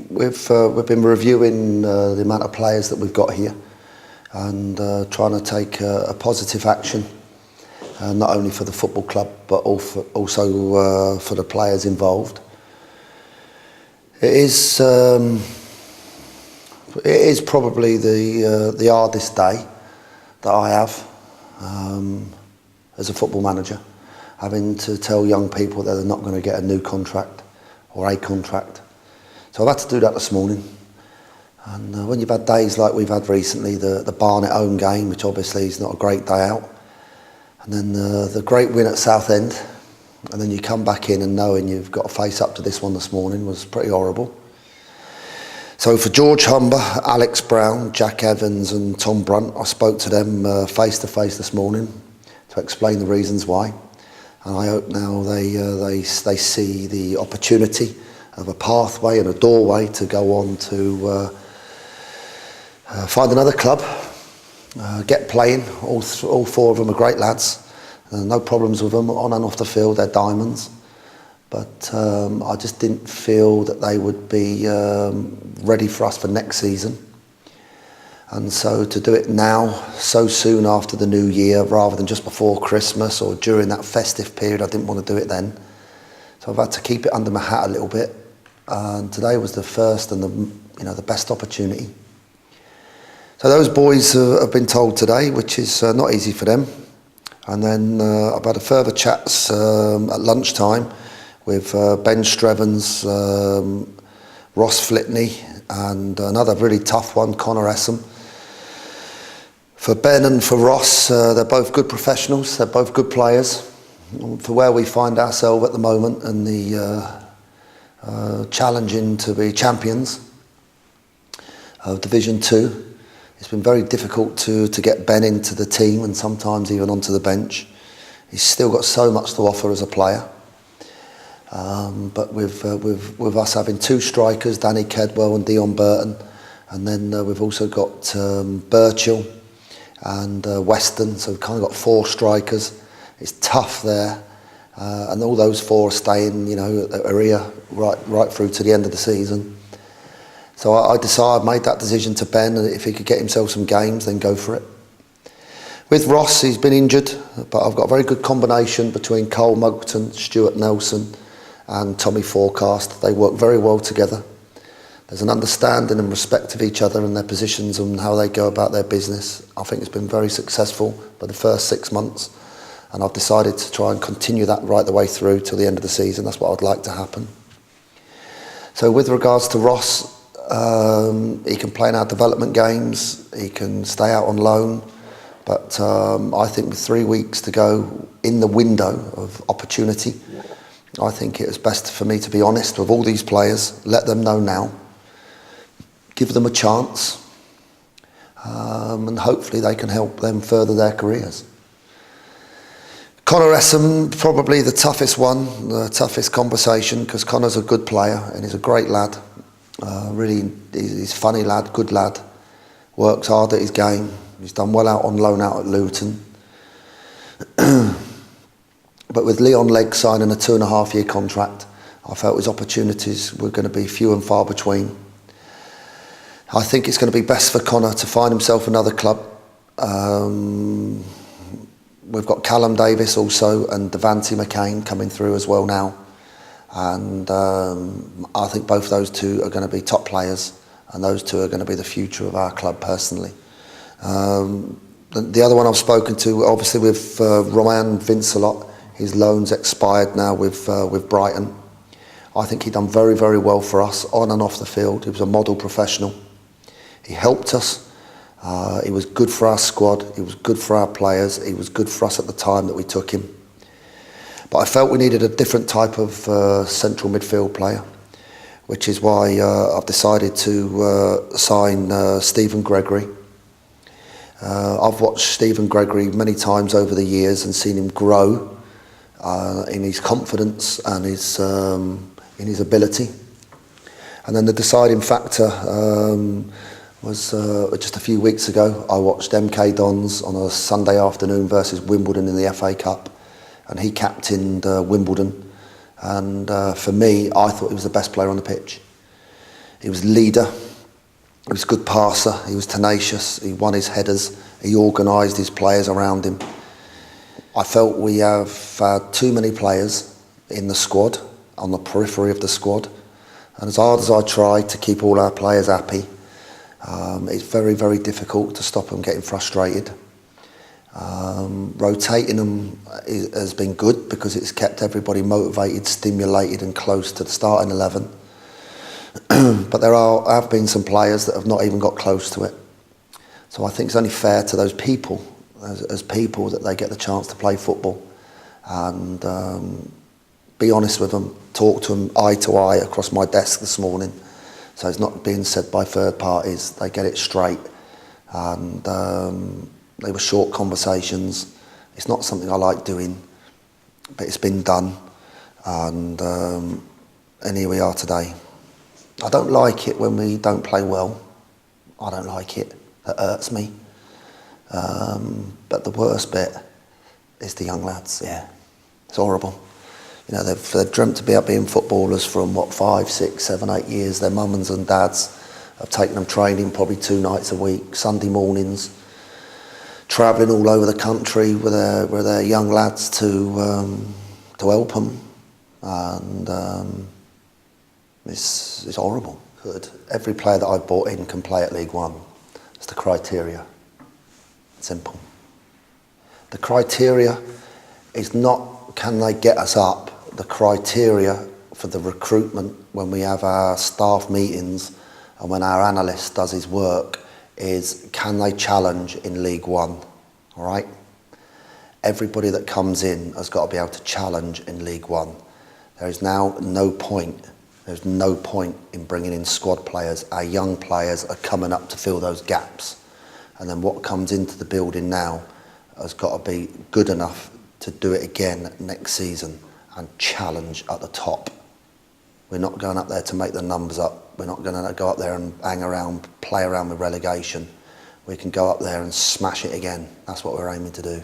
We've been reviewing the amount of players that we've got here and trying to take a positive action, not only for the football club but also for the players involved. It is probably the hardest day that I have as a football manager, having to tell young people that they're not going to get a new contract or a contract. So I've had to do that this morning. And when you've had days like we've had recently, the Barnet home game, which obviously is not a great day out, and then the great win at Southend, and then you come back in and knowing you've got to face up to this one this morning was pretty horrible. So for George Humber, Alex Brown, Jack Evans and Tom Brunt, I spoke to them face to face this morning to explain the reasons why. And I hope now they see the opportunity of a pathway and a doorway to go on to find another club, get playing. All four of them are great lads. No problems with them on and off the field, they're diamonds. But I just didn't feel that they would be ready for us for next season. And so to do it now, so soon after the new year, rather than just before Christmas or during that festive period, I didn't want to do it then. So I've had to keep it under my hat a little bit. And today was the first and the best opportunity. So those boys have been told today, which is not easy for them. And then I've had a further chats at lunchtime with Ben Strevens, Ross Flitney, and another really tough one, Connor Essam. For Ben and for Ross, they're both good professionals, they're both good players. For where we find ourselves at the moment and the challenging to be champions of Division 2, it's been very difficult to get Ben into the team and sometimes even onto the bench. He's still got so much to offer as a player. But with us having two strikers, Danny Kedwell and Dion Burton, and then we've also got Birchall and Weston, so we've kind of got four strikers. It's tough there, and all those four are staying, are here right through to the end of the season. So I made that decision to Ben, and if he could get himself some games, then go for it. With Ross, he's been injured, but I've got a very good combination between Cole Mugton, Stuart Nelson and Tommy Forecast. They work very well together. There's an understanding and respect of each other and their positions and how they go about their business. I think it's been very successful for the first 6 months, and I've decided to try and continue that right the way through till the end of the season. That's what I'd like to happen. So with regards to Ross, he can play in our development games, he can stay out on loan, but I think with 3 weeks to go in the window of opportunity, I think it was best for me to be honest with all these players, let them know now, give them a chance, and hopefully they can help them further their careers. Connor Essam, probably the toughest one, the toughest conversation, because Connor's a good player and he's a great lad. Really, he's a funny lad, good lad, works hard at his game. He's done well out on loan out at Luton. But with Leon Legg signing a 2.5-year contract, I felt his opportunities were going to be few and far between. I think it's going to be best for Connor to find himself another club. We've got Callum Davis also and Devante McCain coming through as well now. And I think both those two are going to be top players, and those two are going to be the future of our club personally. The other one I've spoken to, obviously with Romain Vincelot, his loan's expired now with Brighton. I think he done very, very well for us on and off the field. He was a model professional. He helped us. He was good for our squad. He was good for our players. He was good for us at the time that we took him. But I felt we needed a different type of central midfield player, which is why I've decided to sign Stephen Gregory. I've watched Stephen Gregory many times over the years and seen him grow in his confidence and in his ability. And then the deciding factor was just a few weeks ago. I watched MK Dons on a Sunday afternoon versus Wimbledon in the FA Cup, and he captained Wimbledon. And for me, I thought he was the best player on the pitch. He was leader. He was a good passer. He was tenacious. He won his headers. He organised his players around him. I felt we have too many players in the squad, on the periphery of the squad. And as hard as I try to keep all our players happy, it's very, very difficult to stop them getting frustrated. Rotating them has been good because it's kept everybody motivated, stimulated and close to the starting 11. But there have been some players that have not even got close to it. So I think it's only fair to those people, as people, that they get the chance to play football and be honest with them, talk to them eye to eye across my desk this morning. So it's not being said by third parties, they get it straight. And they were short conversations. It's not something I like doing, but it's been done. And here we are today. I don't like it when we don't play well. I don't like it. That hurts me. But the worst bit is the young lads. Yeah, it's horrible. You know, they've dreamt to be up being footballers from 5, 6, 7, 8 years. Their mums and dads have taken them training probably 2 nights a week, Sunday mornings, travelling all over the country with their young lads to help them, and it's horrible. Good. Every player that I've brought in can play at League One. It's the criteria. Simple. The criteria is not can they get us up. The criteria for the recruitment when we have our staff meetings and when our analyst does his work is can they challenge in League One, all right? Everybody that comes in has got to be able to challenge in League One. There is now no point, there's no point in bringing in squad players. Our young players are coming up to fill those gaps. And then what comes into the building now has got to be good enough to do it again next season and challenge at the top. We're not going up there to make the numbers up. We're not going to go up there and hang around, play around with relegation. We can go up there and smash it again. That's what we're aiming to do.